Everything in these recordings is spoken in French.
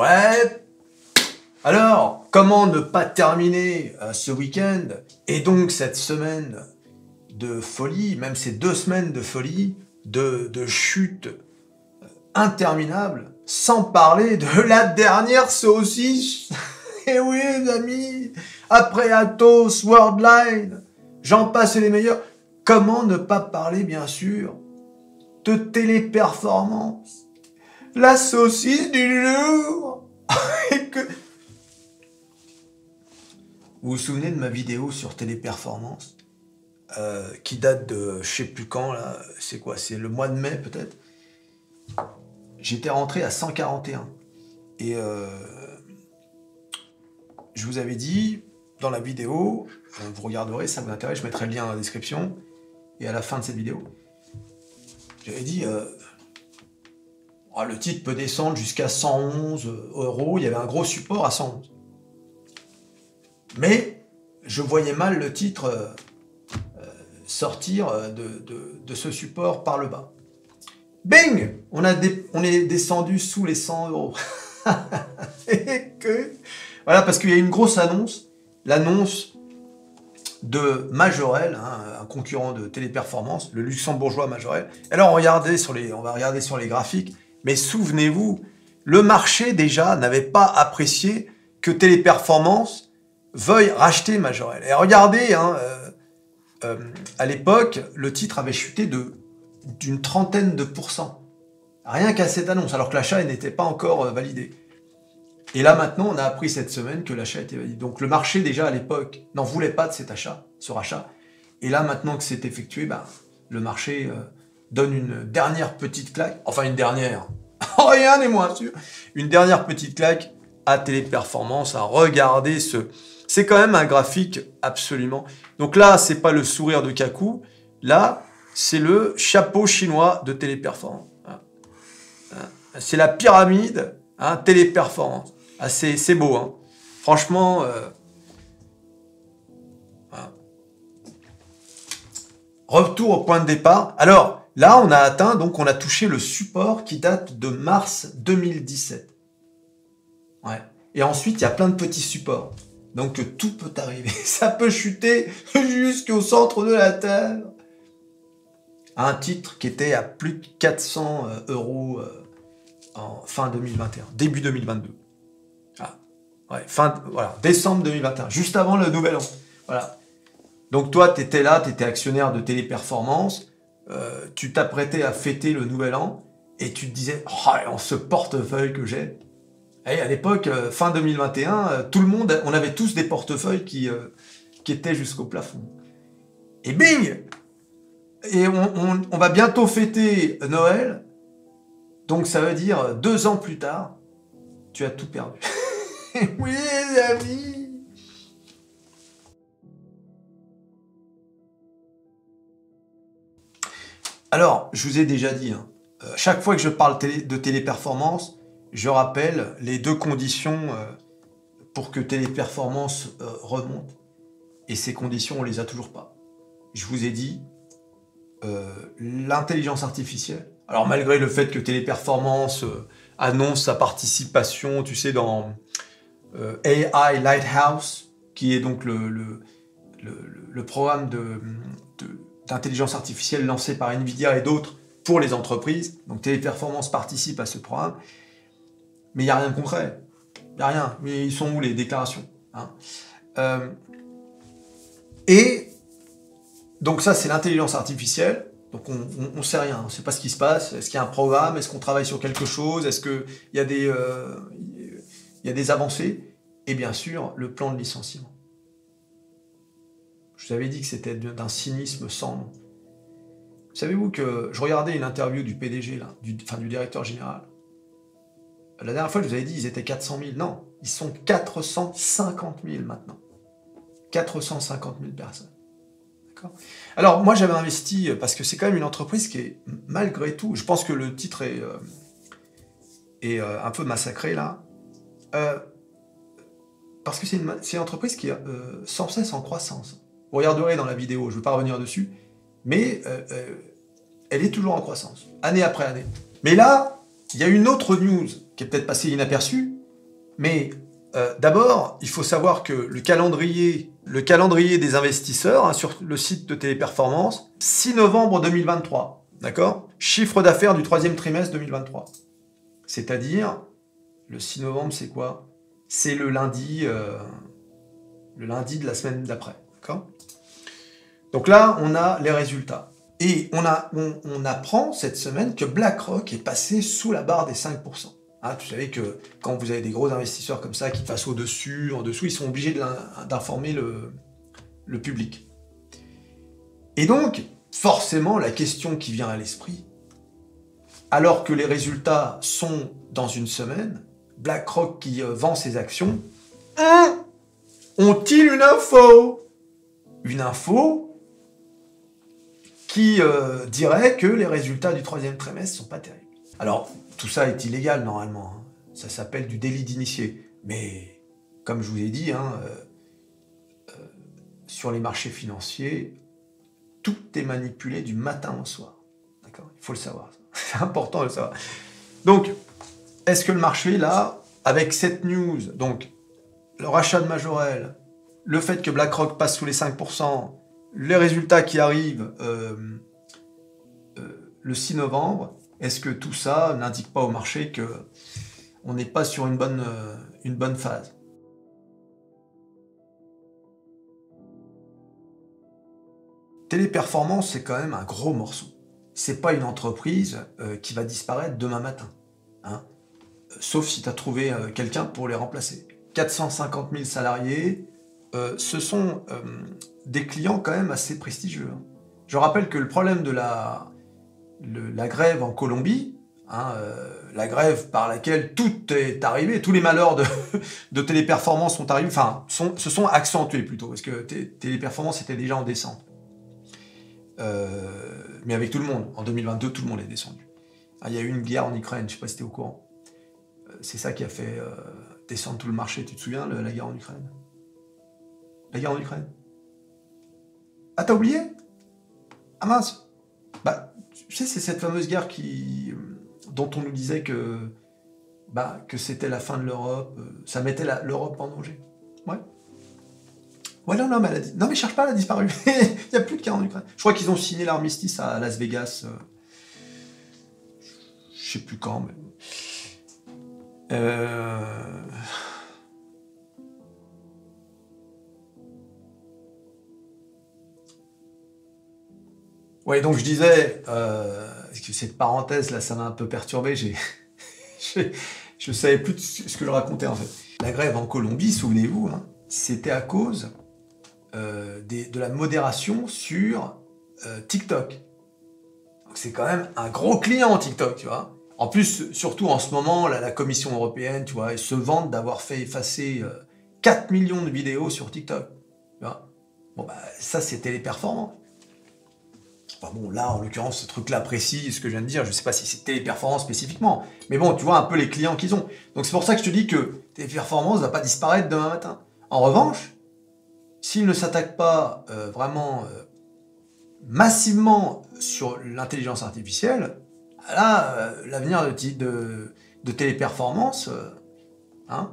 Ouais. Alors, comment ne pas terminer ce week-end et donc cette semaine de folie, même ces 2 semaines de folie, de chute interminable, sans parler de la dernière saucisse. Eh oui, les amis, après Atos, Worldline, j'en passe les meilleurs. Comment ne pas parler, bien sûr, de Téléperformance, la saucisse du jour. Vous vous souvenez de ma vidéo sur Téléperformance qui date de je sais plus quand, là, c'est quoi, c'est le mois de mai peut-être. J'étais rentré à 141 et je vous avais dit dans la vidéo, vous regarderez, ça vous intéresse, je mettrai le lien dans la description et à la fin de cette vidéo, j'avais dit le titre peut descendre jusqu'à 111 €, il y avait un gros support à 111. Mais je voyais mal le titre sortir de ce support par le bas. Bing, on est descendu sous les 100 €. Voilà, parce qu'il y a une grosse annonce, l'annonce de Majorel, un concurrent de Téléperformance, le luxembourgeois Majorel. Alors on va regarder sur les graphiques, mais souvenez-vous, le marché déjà n'avait pas apprécié que Téléperformance veuille racheter Majorel. Et regardez, à l'époque, le titre avait chuté d'une trentaine de pourcents. Rien qu'à cette annonce, alors que l'achat n'était pas encore validé. Et là maintenant, on a appris cette semaine que l'achat était validé. Donc le marché déjà à l'époque n'en voulait pas de ce rachat. Et là maintenant que c'est effectué, le marché donne une dernière petite claque. Enfin une dernière, rien n'est moins sûr. Une dernière petite claque à Téléperformance. À regarder c'est quand même un graphique absolument. Donc là, c'est pas le sourire de Kakou. Là, c'est le chapeau chinois de Téléperformance. C'est la pyramide, Téléperformance. C'est beau, franchement. Voilà. Retour au point de départ. Alors, là, on a atteint, donc on a touché le support qui date de mars 2017. Ouais. Et ensuite, il y a plein de petits supports. Donc, tout peut arriver. Ça peut chuter jusqu'au centre de la Terre. Un titre qui était à plus de 400 € en fin 2021, début 2022. Ouais, décembre 2021, juste avant le nouvel an. Voilà. Donc toi, tu étais là, tu étais actionnaire de Téléperformance, tu t'apprêtais à fêter le nouvel an, et tu te disais, en ce portefeuille que j'ai. Et à l'époque, fin 2021, tout le monde, on avait tous des portefeuilles qui étaient jusqu'au plafond. Et bing! Et on va bientôt fêter Noël, donc ça veut dire 2 ans plus tard, tu as tout perdu. Oui, les amis. Alors, je vous ai déjà dit, chaque fois que je parle de Téléperformance, je rappelle les 2 conditions pour que Téléperformance remonte. Et ces conditions, on les a toujours pas. Je vous ai dit, l'intelligence artificielle. Alors, malgré le fait que Téléperformance annonce sa participation, tu sais, dans AI Lighthouse, qui est donc le programme d'intelligence artificielle lancé par Nvidia et d'autres pour les entreprises. Donc Téléperformance participe à ce programme, mais il n'y a rien de concret. Il n'y a rien. Mais ils sont où les déclarations, Et donc ça, c'est l'intelligence artificielle. Donc on ne sait rien, on ne sait pas ce qui se passe. Est-ce qu'il y a un programme? Est-ce qu'on travaille sur quelque chose? Est-ce qu'il y a des avancées? Et bien sûr, le plan de licenciement. Je vous avais dit que c'était d'un cynisme sans nom. Savez-vous que je regardais une interview du PDG, là, du directeur général. La dernière fois, je vous avais dit, ils étaient 400 000. Non, ils sont 450 000 maintenant. 450 000 personnes. D'accord ? Alors, moi, j'avais investi, parce que c'est quand même une entreprise qui est, malgré tout, je pense que le titre est un peu massacré, là. Parce que c'est une entreprise qui est sans cesse en croissance. Vous regarderez dans la vidéo, je ne veux pas revenir dessus, mais elle est toujours en croissance, année après année. Mais là, il y a une autre news qui est peut-être passée inaperçue, Mais d'abord, il faut savoir que le calendrier des investisseurs hein, sur le site de Téléperformance, 6 novembre 2023, d'accord? Chiffre d'affaires du troisième trimestre 2023. C'est-à-dire, le 6 novembre, c'est quoi? C'est le lundi de la semaine d'après, d'accord? Donc là, on a les résultats. Et on apprend cette semaine que BlackRock est passé sous la barre des 5%. Hein, vous savez que quand vous avez des gros investisseurs comme ça qui passent au-dessus, en dessous, ils sont obligés d'informer le public. Et donc, forcément, la question qui vient à l'esprit, alors que les résultats sont dans une semaine, BlackRock qui vend ses actions, ont-ils une info? Une info qui dirait que les résultats du troisième trimestre sont pas terribles. Alors, tout ça est illégal normalement. Hein. Ça s'appelle du délit d'initié. Mais, comme je vous ai dit, hein, sur les marchés financiers, tout est manipulé du matin au soir. D'accord? Il faut le savoir. C'est important de le savoir. Donc, est-ce que le marché, là, avec cette news, donc le rachat de Majorel, le fait que BlackRock passe sous les 5%, les résultats qui arrivent le 6 novembre, est-ce que tout ça n'indique pas au marché qu'on n'est pas sur une bonne phase? Téléperformance, c'est quand même un gros morceau. C'est pas une entreprise qui va disparaître demain matin. Hein, sauf si tu as trouvé quelqu'un pour les remplacer. 450 000 salariés, ce sont des clients quand même assez prestigieux. Hein. Je rappelle que le problème de la grève en Colombie, hein, la grève par laquelle tout est arrivé, tous les malheurs de Téléperformance sont arrivés, enfin, se sont accentués plutôt, parce que Téléperformance était déjà en descente. Mais avec tout le monde. En 2022, tout le monde est descendu. Ah, il y a eu une guerre en Ukraine, je ne sais pas si tu es au courant. C'est ça qui a fait descendre tout le marché. Tu te souviens, la guerre en Ukraine? La guerre en Ukraine? Ah, t'as oublié? Ah mince! Bah, tu sais, c'est cette fameuse guerre dont on nous disait que c'était la fin de l'Europe, ça mettait l'Europe en danger. Ouais. Ouais, non, mais non, mais cherche pas, elle a disparu. Il n'y a plus de guerre en Ukraine. Je crois qu'ils ont signé l'armistice à Las Vegas. Je sais plus quand, mais... Ouais, donc je disais, que cette parenthèse là, ça m'a un peu perturbé. Je savais plus ce que je racontais en fait. La grève en Colombie, souvenez-vous, hein, c'était à cause de la modération sur TikTok. Donc c'est quand même un gros client TikTok, tu vois. En plus, surtout en ce moment, la Commission européenne, tu vois, ils se vantent d'avoir fait effacer 4 millions de vidéos sur TikTok. Tu vois. Bon, bah, ça, c'est Téléperformance. Enfin bon, là, en l'occurrence, ce truc-là précis, ce que je viens de dire, je ne sais pas si c'est Téléperformance spécifiquement, mais bon, tu vois un peu les clients qu'ils ont. Donc c'est pour ça que je te dis que Téléperformance ne va pas disparaître demain matin. En revanche, s'ils ne s'attaquent pas vraiment massivement sur l'intelligence artificielle, là, l'avenir de Téléperformance, hein,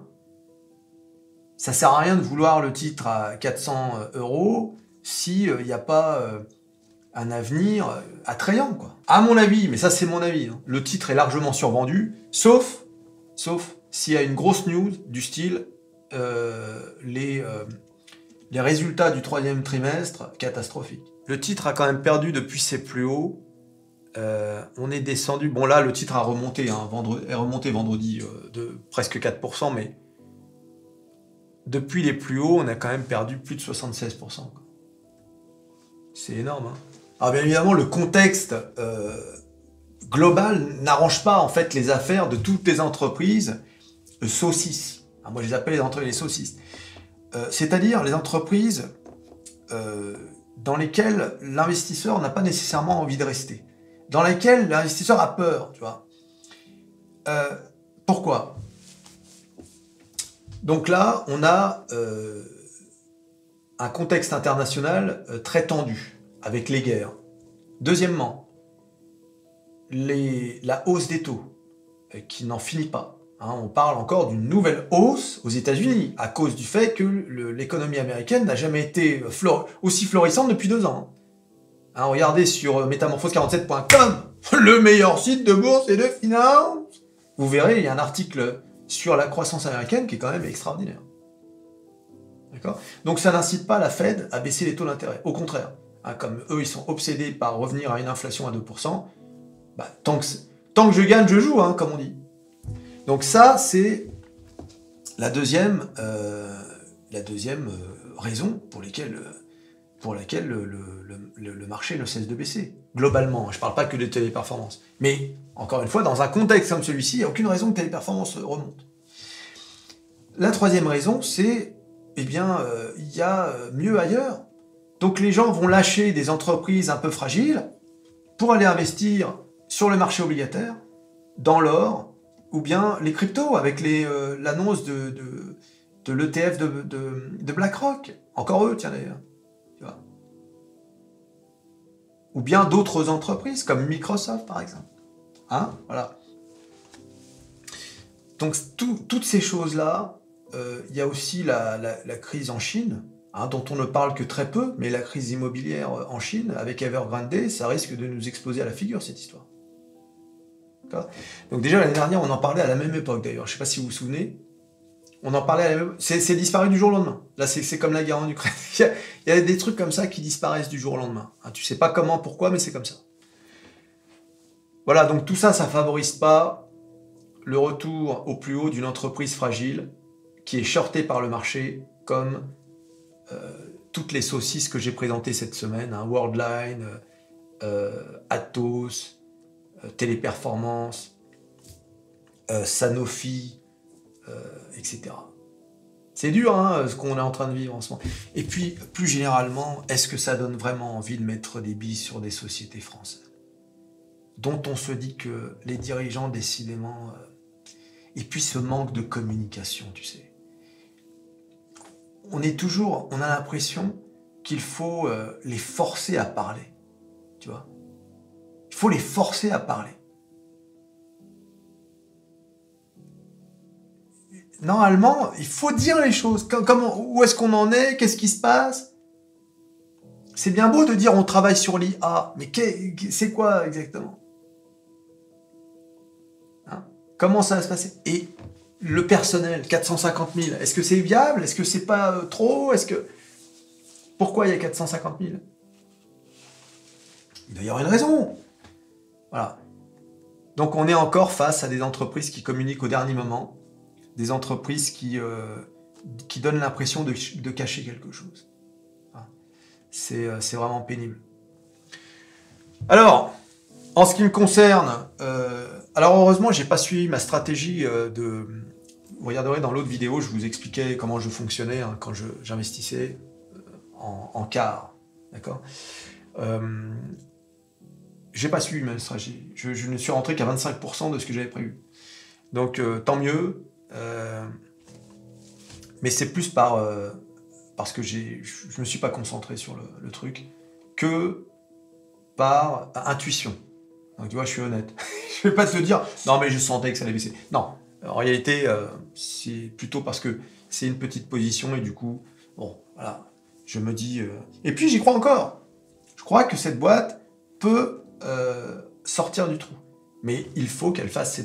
ça sert à rien de vouloir le titre à 400 € s'il n'y a pas un avenir attrayant, quoi. À mon avis, mais ça c'est mon avis, hein, le titre est largement survendu, sauf s'il y a une grosse news du style les résultats du troisième trimestre catastrophiques. Le titre a quand même perdu depuis ses plus hauts. On est descendu. Bon là, le titre a remonté, hein, est remonté vendredi de presque 4%, mais depuis les plus hauts, on a quand même perdu plus de 76%. C'est énorme. Hein. Alors bien évidemment, le contexte global n'arrange pas en fait les affaires de toutes les entreprises saucisses. Alors, moi, je les appelle les saucisses. C'est-à-dire les entreprises dans lesquelles l'investisseur n'a pas nécessairement envie de rester, dans lesquelles l'investisseur a peur, tu vois. Pourquoi? Donc là, on a un contexte international très tendu, avec les guerres. Deuxièmement, la hausse des taux, qui n'en finit pas. Hein, on parle encore d'une nouvelle hausse aux États-Unis, à cause du fait que l'économie américaine n'a jamais été aussi florissante depuis 2 ans. Hein, regardez sur métamorphose47.com, le meilleur site de bourse et de finance. Vous verrez, il y a un article sur la croissance américaine qui est quand même extraordinaire. D'accord ? Donc ça n'incite pas la Fed à baisser les taux d'intérêt. Au contraire, hein, comme eux, ils sont obsédés par revenir à une inflation à 2%, bah, tant que je gagne, je joue, hein, comme on dit. Donc ça, c'est la deuxième raison pour laquelle le marché ne cesse de baisser. Globalement, je ne parle pas que de téléperformance. Mais, encore une fois, dans un contexte comme celui-ci, il n'y a aucune raison que téléperformance remonte. La troisième raison, c'est, il y a mieux ailleurs. Donc les gens vont lâcher des entreprises un peu fragiles pour aller investir sur le marché obligataire, dans l'or, ou bien les cryptos, avec l'annonce de l'ETF de BlackRock. Encore eux, tiens d'ailleurs. Ou bien d'autres entreprises, comme Microsoft, par exemple. Hein, voilà. Donc, toutes ces choses-là, il y a aussi la crise en Chine, hein, dont on ne parle que très peu, mais la crise immobilière en Chine, avec Evergrande, ça risque de nous exploser à la figure, cette histoire. Donc déjà, l'année dernière, on en parlait à la même époque, d'ailleurs. Je ne sais pas si vous vous souvenez. On en parlait à la même... C'est disparu du jour au lendemain. Là, c'est comme la guerre en Ukraine. Il y a des trucs comme ça qui disparaissent du jour au lendemain. Hein, tu sais pas comment, pourquoi, mais c'est comme ça. Voilà, donc tout ça, ça favorise pas le retour au plus haut d'une entreprise fragile qui est shortée par le marché, comme toutes les saucisses que j'ai présentées cette semaine, hein, Worldline, Atos, Téléperformance, Sanofi, etc. C'est dur, hein, ce qu'on est en train de vivre en ce moment. Et puis, plus généralement, est-ce que ça donne vraiment envie de mettre des billes sur des sociétés françaises dont on se dit que les dirigeants, décidément... et puis ce manque de communication, tu sais. On a l'impression qu'il faut les forcer à parler, tu vois. Il faut les forcer à parler. Normalement, il faut dire les choses. Où est-ce qu'on en est? Qu'est-ce qui se passe? C'est bien beau de dire on travaille sur l'IA, mais c'est quoi exactement? Hein? Comment ça va se passer? Et le personnel, 450 000, est-ce que c'est viable? Est-ce que c'est pas trop? Pourquoi il y a 450 000? Il doit y avoir une raison. Voilà. Donc on est encore face à des entreprises qui communiquent au dernier moment, des entreprises qui donnent l'impression de cacher quelque chose. C'est vraiment pénible. Alors, en ce qui me concerne, alors heureusement, j'ai pas suivi ma stratégie de... Vous regarderez dans l'autre vidéo, je vous expliquais comment je fonctionnais hein, quand j'investissais en quart. D'accord. J'ai pas suivi ma stratégie. Je ne suis rentré qu'à 25% de ce que j'avais prévu. Donc, tant mieux. Mais c'est plus parce que je me suis pas concentré sur le truc que par intuition. Donc tu vois, je suis honnête. Je vais pas te dire non mais je sentais que ça allait baisser. Non, en réalité c'est plutôt parce que c'est une petite position et du coup bon voilà, je me dis et puis j'y crois encore. Je crois que cette boîte peut sortir du trou, mais il faut qu'elle fasse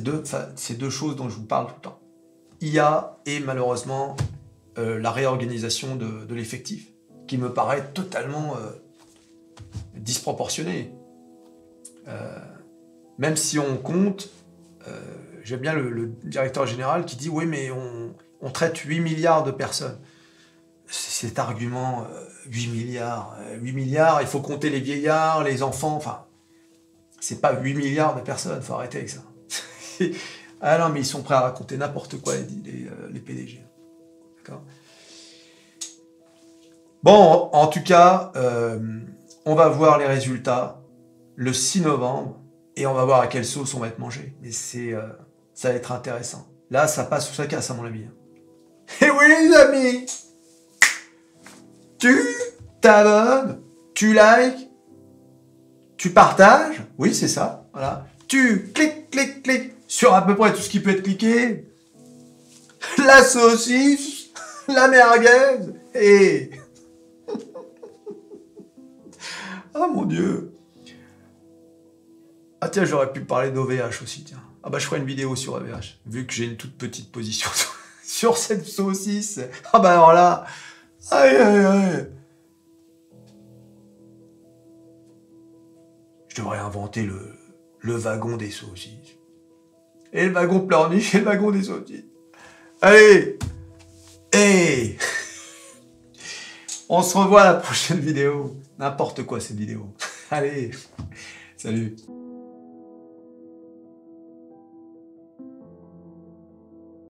ces deux choses dont je vous parle tout le temps. IA et malheureusement la réorganisation de l'effectif, qui me paraît totalement disproportionnée. Même si on compte, j'aime bien le directeur général qui dit « Oui, mais on traite 8 milliards de personnes. » Cet argument, 8 milliards, il faut compter les vieillards, les enfants, enfin, c'est pas 8 milliards de personnes, il faut arrêter avec ça. Ah non, mais ils sont prêts à raconter n'importe quoi, les PDG. D'accord. Bon, en tout cas, on va voir les résultats le 6 novembre et on va voir à quelle sauce on va être mangé. Mais ça va être intéressant. Là, ça passe ou ça casse, à mon avis. Et oui, les amis, tu t'abonnes, tu likes, tu partages. Oui, c'est ça. Voilà. Tu cliques sur à peu près tout ce qui peut être cliqué. la saucisse, la merguez et... Ah mon Dieu. Ah tiens, j'aurais pu parler d'OVH aussi, tiens. Ah bah je ferai une vidéo sur OVH, vu que j'ai une toute petite position sur cette saucisse. Ah bah alors là... Aïe aïe aïe. Je devrais inventer le wagon des saucisses. Et le wagon pleurniche et le wagon des saucisses. Allez. Hey. On se revoit à la prochaine vidéo. N'importe quoi cette vidéo. Allez. Salut.